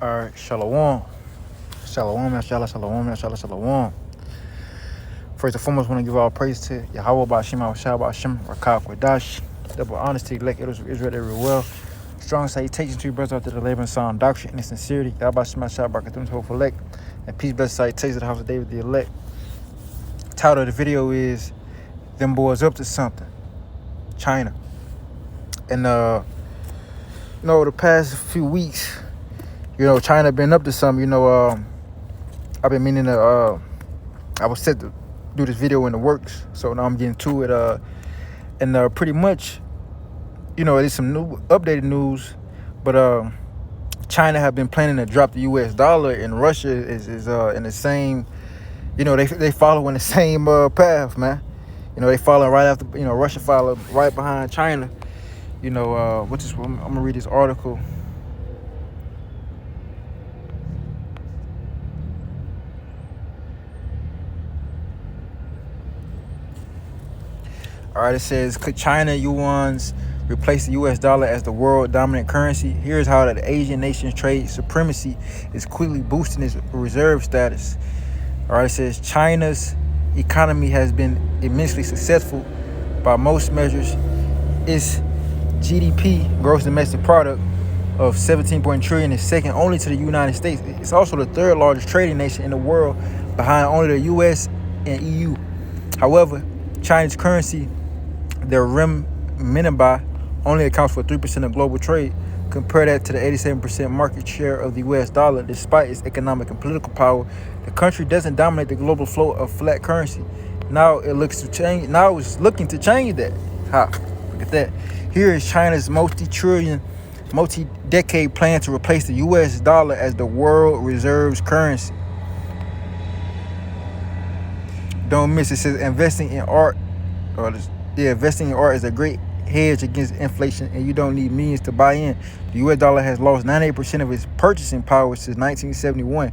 All right, shalom. Shalom, mashallah, shalom, mashallah, shalom. First and foremost, I want to give all praise to Yahweh, Bashim, Shah, Bashim, Rakah, Quadash, double honesty, elect Israel everywhere. Strong salutations to your brothers out there, the labor and sound doctrine and sincerity. Yahweh, Shah, Barakatum, hope elect. And peace, blessed salutations to the house of David, the elect. The title of the video is Them Boys Up to Something. China. And, the past few weeks, China been up to something. I've been meaning to, I was set to do this video in the works, so now I'm getting to it. And pretty much, there's some new updated news, but China have been planning to drop the U.S. dollar, and Russia is in the same, they following the same path, man. They following right after, Russia followed right behind China. I'm gonna read this article. All right, it says, could China yuans replace the U.S. dollar as the world dominant currency? Here's how the Asian nation's trade supremacy is quickly boosting its reserve status. All right, it says China's economy has been immensely successful by most measures. Its GDP, gross domestic product, of 17 trillion is second only to the United States. It's also the third largest trading nation in the world, behind only the U.S. and EU. However, China's currency, the renminbi, only accounts for 3% of global trade. Compare that to the 87% market share of the U.S. dollar. Despite its economic and political power, the country doesn't dominate the global flow of flat currency. Now it looks to change. Now it's looking to change that. Look at that. Here is China's multi-decade plan to replace the U.S. dollar as the world reserves currency. Don't miss it. Says investing in art is a great hedge against inflation, and you don't need millions to buy in. The U.S. dollar has lost 98% of its purchasing power since 1971.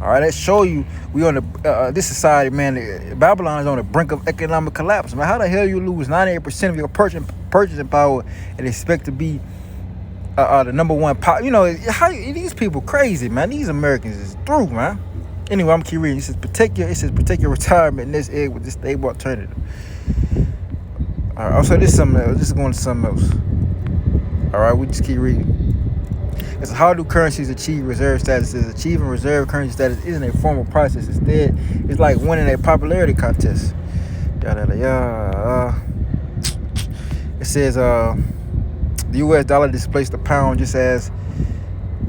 All right, that show you we on the this society, man. Babylon is on the brink of economic collapse, man. How the hell you lose 98% of your purchasing power and expect to be the number one power? These people crazy, man. These Americans is through, man. Anyway, I'm keep reading. It says protect your retirement nest egg with this stable alternative. All right. Also, this is something else. This is going to something else. All right, we just keep reading. It's how do currencies achieve reserve status? It says achieving reserve currency status isn't a formal process. Instead, it's like winning a popularity contest. It says the U.S. dollar displaced the pound just as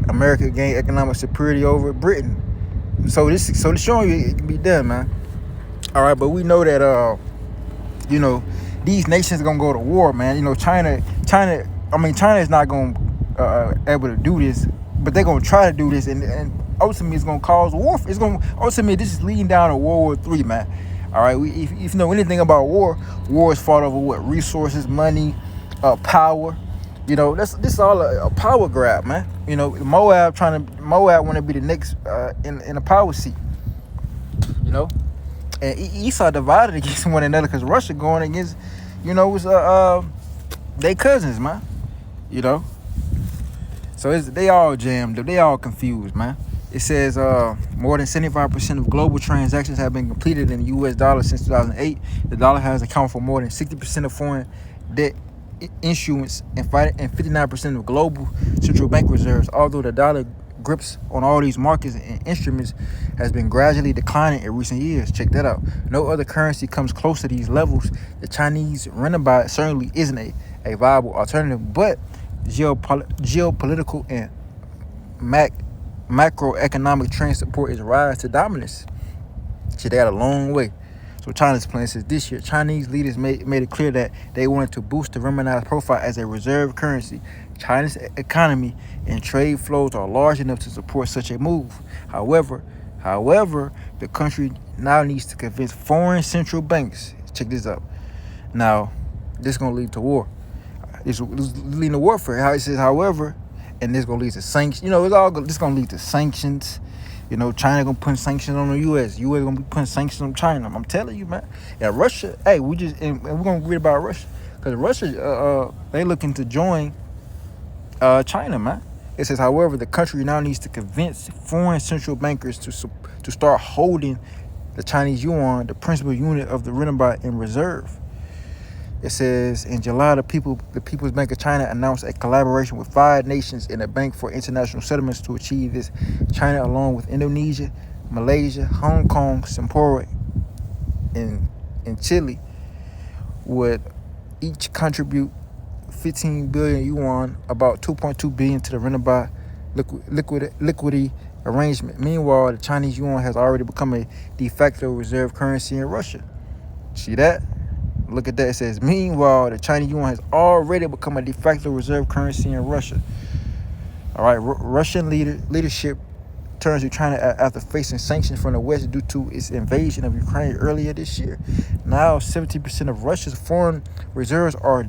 America gained economic superiority over Britain. So this showing you it can be done, man. All right, but we know that these nations are gonna go to war, man. China is not gonna able to do this, but they're gonna try to do this, and ultimately it's gonna cause war. Ultimately this is leading down to World War III, man. All right, if you know anything about war is fought over what? Resources, money, power. This is all a power grab, man. Moab want to be the next in a power seat. And Esau divided against one another because Russia going against, they cousins, man. So they all jammed up, they all confused, man. It says more than 75% of global transactions have been completed in the U.S. dollar since 2008. The dollar has accounted for more than 60% of foreign debt issuance and 59% of global central bank reserves. Although the dollar grips on all these markets and instruments has been gradually declining in recent years. Check that out. No other currency comes close to these levels. The Chinese renminbi certainly isn't a viable alternative, but geopolitical and macroeconomic trends support its rise to dominance. So they got a long way. So China's plan says this year, Chinese leaders made it clear that they wanted to boost the renminbi's profile as a reserve currency. China's economy and trade flows are large enough to support such a move. However, the country now needs to convince foreign central banks. Check this out. Now, this is going to lead to war. This leading to warfare. How it says, however, and this is going to lead to sanctions. This going to lead to sanctions. China gonna put sanctions on the U.S. U.S. gonna be putting sanctions on China. I'm telling you, man. Yeah, Russia. Hey, we're gonna read about Russia because Russia, they looking to join China, man. It says, however, the country now needs to convince foreign central bankers to start holding the Chinese yuan, the principal unit of the renminbi, in reserve. It says, in July, the People's Bank of China announced a collaboration with 5 nations in a bank for international settlements to achieve this. China, along with Indonesia, Malaysia, Hong Kong, Singapore, and Chile, would each contribute 15 billion yuan, about 2.2 billion, to the renminbi liquidity arrangement. Meanwhile, the Chinese yuan has already become a de facto reserve currency in Russia. See that? Look at that. It says, meanwhile, the Chinese yuan has already become a de facto reserve currency in Russia. All right, Russian leadership turns to China after facing sanctions from the West due to its invasion of Ukraine earlier this year. Now, 70% of Russia's foreign reserves are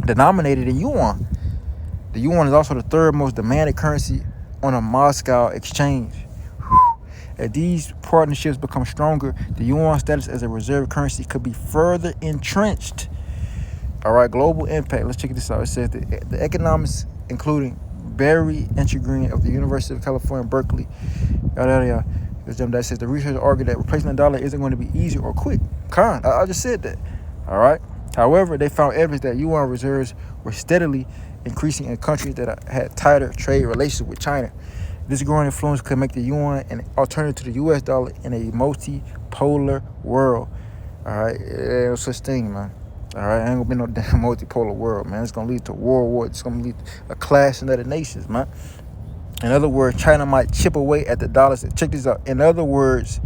denominated in yuan. The yuan is also the third most demanded currency on a Moscow exchange. As these partnerships become stronger, the yuan status as a reserve currency could be further entrenched. All right, global impact. Let's check this out. It says the economics, including Barry Entry-Green of the University of California, Berkeley, that says the researchers argue that replacing the dollar isn't going to be easy or quick. I just said that. All right. However, they found evidence that yuan reserves were steadily increasing in countries that had tighter trade relations with China. This growing influence could make the yuan an alternative to the U.S. dollar in a multipolar world. All right, ain't no such thing, man. All right, ain't gonna be no damn multipolar world, man. It's gonna lead to world war. It's gonna lead to a clash in other nations, man. In other words, China might chip away at the dollars. Check this out. In other words,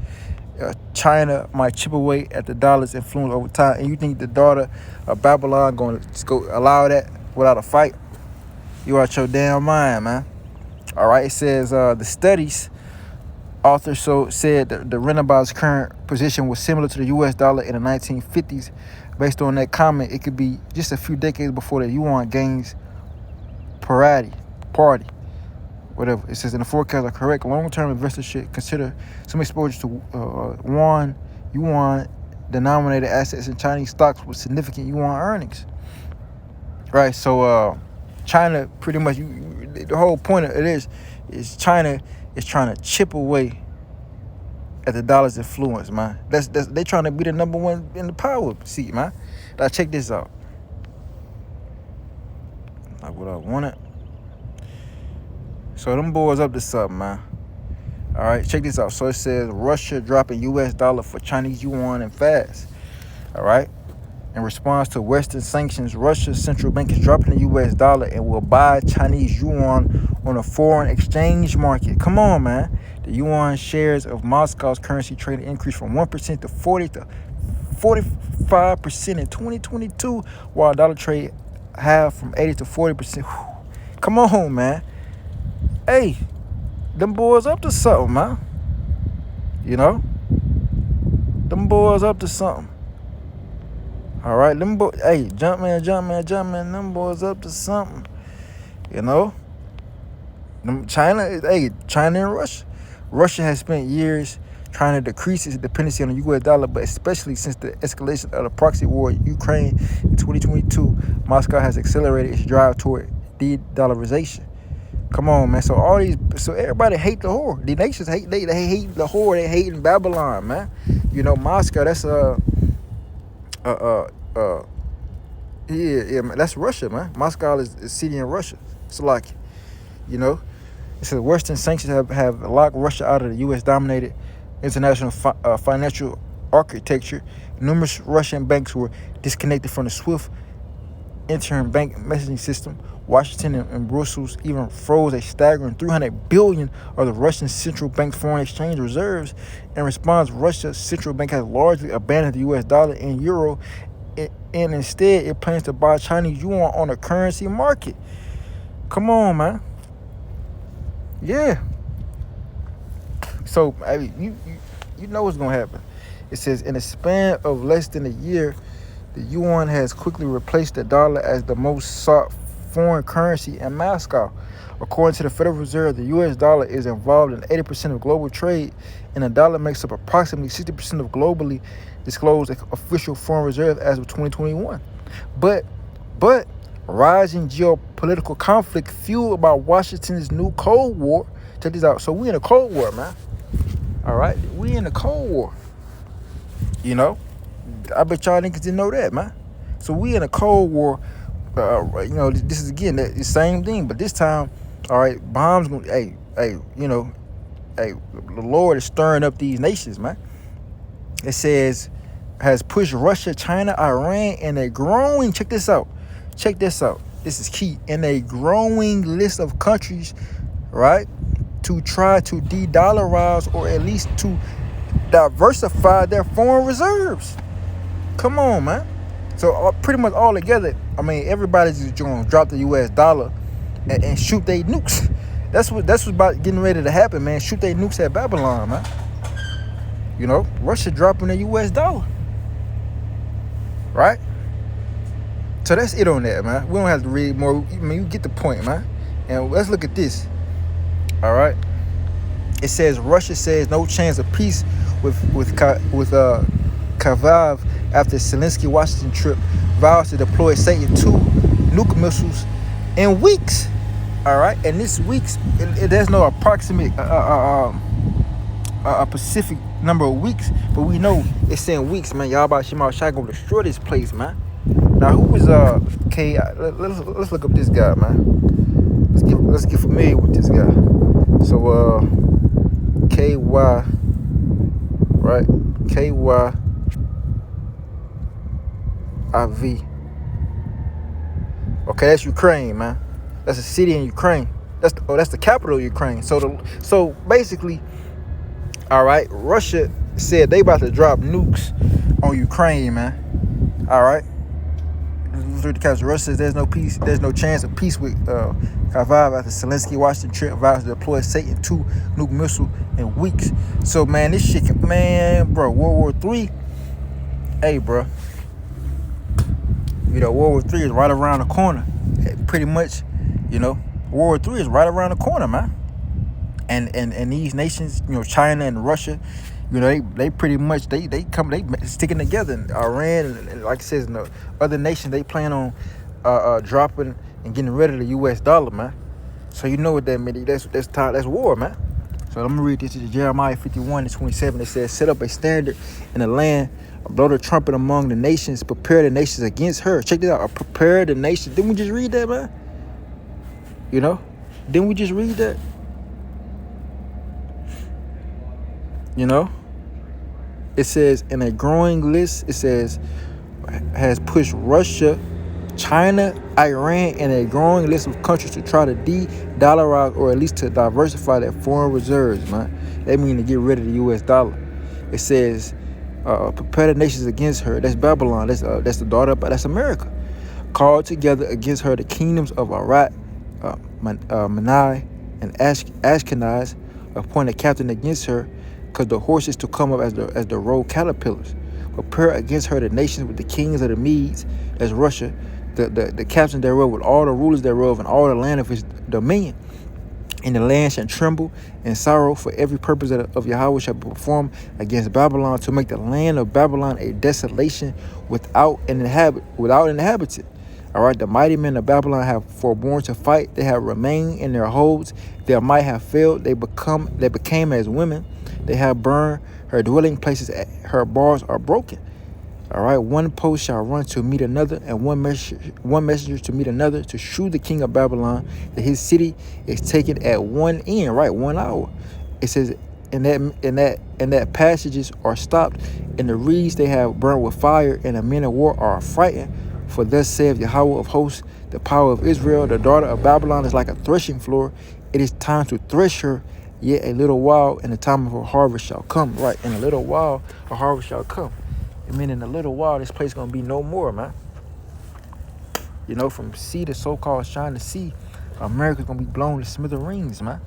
China might chip away at the dollar's influence over time. And you think the daughter of Babylon going to go allow that without a fight? You out your damn mind, man. All right, it says the study's author said that the renminbi's current position was similar to the U.S. dollar in the 1950s. Based on that comment, it could be just a few decades before the yuan gains parity. Whatever. It says in the forecast are correct, long-term investors should consider some exposure to yuan denominated assets in Chinese stocks with significant yuan earnings. Right, so China pretty much, the whole point of it is China is trying to chip away at the dollar's influence, man. They trying to be the number one in the power seat, man. Now check this out. Like what I wanted. So them boys up to something, man. All right, check this out. So it says Russia dropping U.S. dollar for Chinese yuan and fast. All right. In response to Western sanctions, Russia's central bank is dropping the U.S. dollar and will buy Chinese yuan on a foreign exchange market. Come on, man. The yuan shares of Moscow's currency trade increased from 1% to 40 to 45% in 2022, while dollar trade halved from 80 to 40%. Whew. Come on, man. Hey, them boys up to something, man. You know? Them boys up to something. All right, them boys, hey, jump man, them boys up to something. You know? China and Russia. Russia has spent years trying to decrease its dependency on the U.S. dollar, but especially since the escalation of the proxy war in Ukraine in 2022, Moscow has accelerated its drive toward de-dollarization. Come on, man. So everybody hate the whore. The nations hate, they hate the whore. They hating Babylon, man. You know, Moscow, that's man, that's Russia, man. Moscow is a city in Russia. It's like, you know, it says Western sanctions have locked Russia out of the U.S.-dominated international financial architecture. Numerous Russian banks were disconnected from the SWIFT interim bank messaging system. Washington and Brussels even froze a staggering 300 billion of the Russian central bank's foreign exchange reserves. In response, Russia's central bank has largely abandoned the U.S. dollar and euro, and instead it plans to buy Chinese yuan on the currency market. Come on, man. Yeah. So, I mean, you know what's gonna happen. It says in a span of less than a year, the yuan has quickly replaced the dollar as the most sought foreign currency in Moscow. According to the Federal Reserve, the U.S. dollar is involved in 80% of global trade, and the dollar makes up approximately 60% of globally disclosed official foreign reserve as of 2021. But rising geopolitical conflict fueled by Washington's new Cold War. Check this out. So we in a Cold War, man. All right, we in a Cold War. You know, I bet y'all niggas didn't know that, man. So we in a Cold War. You know, this is again the same thing, but this time, all right, bombs gonna, you know, the Lord is stirring up these nations, man. It says has pushed Russia, China, Iran, and a growing. Check this out. This is key. In a growing list of countries, right, to try to de-dollarize or at least to diversify their foreign reserves. Come on, man. So pretty much all together, I mean, everybody's just going to drop the U.S. dollar and shoot their nukes. That's what's about getting ready to happen, man. Shoot their nukes at Babylon, man. You know, Russia dropping the U.S. dollar, right? So that's it on that, man. We don't have to read more. I mean, you get the point, man. And let's look at this. All right. It says Russia says no chance of peace with Kavav after Zelensky Washington trip, vows to deploy Satan 2 nuke missiles in weeks. All right, and this weeks there's no approximate a specific number of weeks, but we know it's saying weeks, man. Y'all about Shema Shai gonna destroy this place, man. Now who is K? Let's look up this guy, man. Let's get familiar with this guy. So KY, right? KYIV. Okay, that's Ukraine, man. That's a city in Ukraine. That's the capital of Ukraine. So basically, all right, Russia said they about to drop nukes on Ukraine, man. All right. Russia says there's no peace, there's no chance of peace with Kharkiv after Zelensky Washington trip vows to deploy Satan 2 nuke missile in weeks. So man, this shit, man, bro, World War III, hey, bro, you know, World War III is right around the corner. Pretty much, you know, World War III is right around the corner, man. And these nations, you know, China and Russia, you know, they pretty much they sticking together. And Iran and like I said, the other nations, they plan on dropping and getting rid of the U.S. dollar, man. So you know what that means. That's war, man. So I'm gonna read this. This is Jeremiah 51:27. It says, "Set up a standard in the land, blow the trumpet among the nations, prepare the nations against her." Check this out. Prepare the nations. Didn't we just read that, man? You know, didn't we just read that? You know, it says in a growing list, it says has pushed Russia, China, Iran, and a growing list of countries to try to de-dollarize or at least to diversify their foreign reserves, man. That means to get rid of the U.S. dollar. It says prepare the nations against her. That's Babylon. That's the daughter, but that's America. Called together against her the kingdoms of Iraq, Manai, and Ashkenaz, appointed captain against her, because the horses to come up as the road caterpillars. Prepare against her the nations with the kings of the Medes, as Russia, the captain thereof with all the rulers thereof and all the land of his dominion. And the land shall tremble and sorrow, for every purpose of Yahweh shall be performed against Babylon, to make the land of Babylon a desolation without an inhabitant. All right, the mighty men of Babylon have forborne to fight. They have remained in their holds. Their might have failed. They became as women. They have burned her dwelling places. Her bars are broken. All right, one post shall run to meet another, and one messenger to meet another, to shew the king of Babylon that his city is taken at one end, right, 1 hour. It says, and that passages are stopped, and the reeds they have burned with fire, and the men of war are frightened. For thus saith Yahweh of hosts, the power of Israel, the daughter of Babylon is like a threshing floor. It is time to thresh her. Yet a little while, and the time of her harvest shall come. Right, in a little while, her harvest shall come. I mean, in a little while, this place gonna be no more, man. You know, from sea to so-called shining sea, America's gonna be blown to smithereens, man.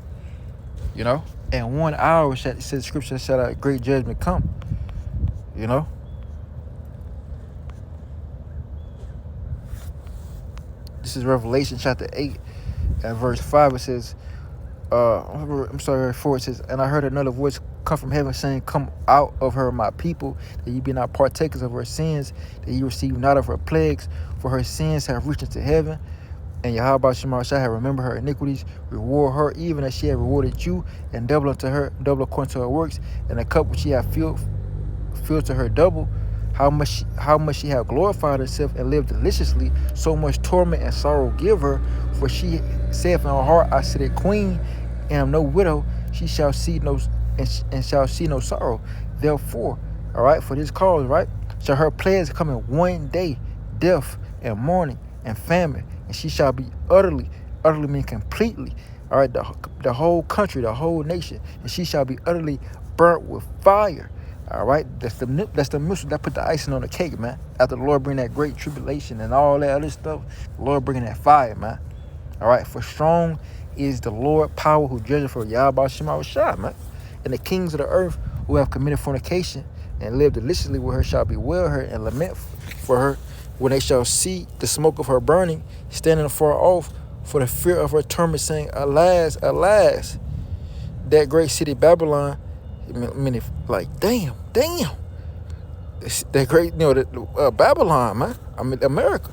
You know, and 1 hour, says Scripture, shall a great judgment come. You know. This is Revelation chapter 8 and verse 5. It says, verse 4, it says, "And I heard another voice come from heaven, saying, come out of her, my people, that ye be not partakers of her sins, that ye receive not of her plagues, for her sins have reached into heaven. And Yahweh Shema shall have remembered her iniquities, reward her even as she had rewarded you, and double unto her, double according to her works, and the cup which she hath filled to her double. How much she have glorified herself and lived deliciously, so much torment and sorrow give her. For she saith in her heart, I sit a queen, and am no widow. She shall see no and shall see no sorrow. Therefore, all right, for this cause, right, shall her plagues come in one day, death and mourning and famine, and she shall be utterly mean completely, all right, the whole country, the whole nation, and she shall be utterly burnt with fire. All right, that's the missile that put the icing on the cake, man. After the Lord bring that great tribulation and all that other stuff, the Lord bringing that fire, man. All right, for strong is the Lord power who judges for Yahweh Shema Shah, man. And the kings of the earth who have committed fornication and lived deliciously with her shall bewail her and lament for her when they shall see the smoke of her burning, standing afar off for the fear of her torment, saying, alas, alas, that great city Babylon. I mean, like, damn. That great, Babylon, man. I mean, America.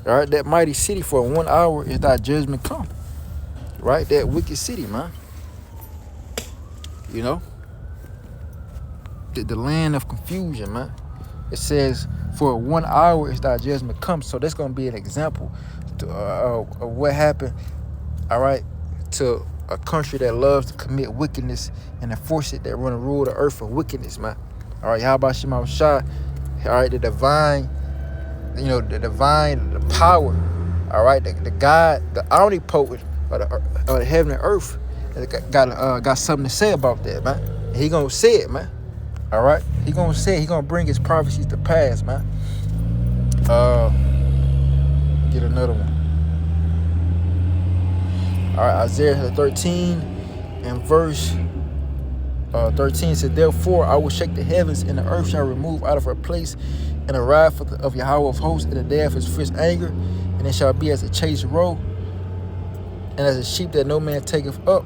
All right, that mighty city, for 1 hour is thy judgment come. Right, that wicked city, man. You know, the land of confusion, man. It says, for 1 hour is thy judgment come. So that's going to be an example of what happened, all right, to a country that loves to commit wickedness and enforce it, that run and rule the earth for wickedness, man. All right, Yahweh Shema Shah, all right, the divine, the power, all right, the God, the omnipotent of the heaven and earth, got something to say about that, man. And he gonna say it, man. All right, he gonna say it. He gonna bring his prophecies to pass, man. Get another one. All right, Isaiah 13 and verse 13 said, therefore I will shake the heavens, and the earth shall remove out of her place in the wrath of Yahweh of hosts in the day of his fierce anger, and it shall be as a chased roe, and as a sheep that no man taketh up.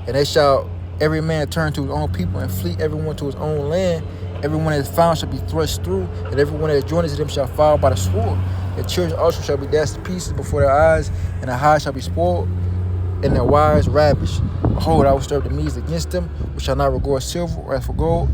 And they shall every man turn to his own people, and flee everyone to his own land. Everyone that is found shall be thrust through, and everyone that is joined to them shall fall by the sword. The children also shall be dashed to pieces before their eyes, and their hides shall be spoiled, and their wives ravished. Behold, I will stir up the Medes against them, which shall not regard silver or as for gold,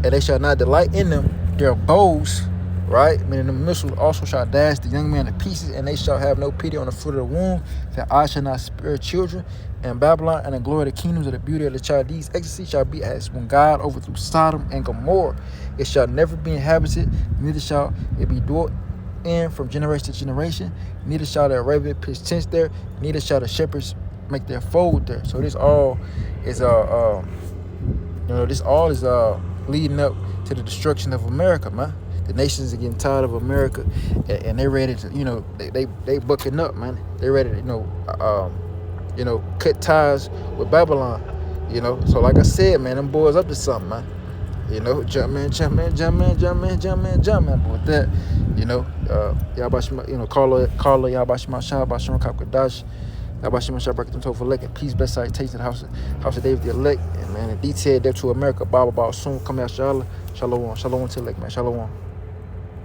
and they shall not delight in them. Their bows, right, meaning the missiles, also shall dash the young man to pieces, and they shall have no pity on the fruit of the womb, that I shall not spare children. And Babylon and the glory of the kingdoms of the beauty of the Chaldees ecstasy shall be as when God overthrew Sodom and Gomorrah. It shall never be inhabited, neither shall it be dwelt in from generation to generation. Neither shall the Arabian pitch tents there, neither shall the shepherds make their fold there. So this all is leading up to the destruction of America, man. The nations are getting tired of America, and they're ready to, they bucking up, man. They're ready to, cut ties with Babylon, So like I said, man, them boys up to something, man. Jump man. But with that, Yahbashima, call Yahbashima Shah, Bashim Kapkadash, Yahbashima Shah, Bracket them Topher Lek, and peace, bless salutation to the house of David the elect, and man, in detail, death to America, Bible soon come out, Shalom, Shalom to elect, man, Shalom.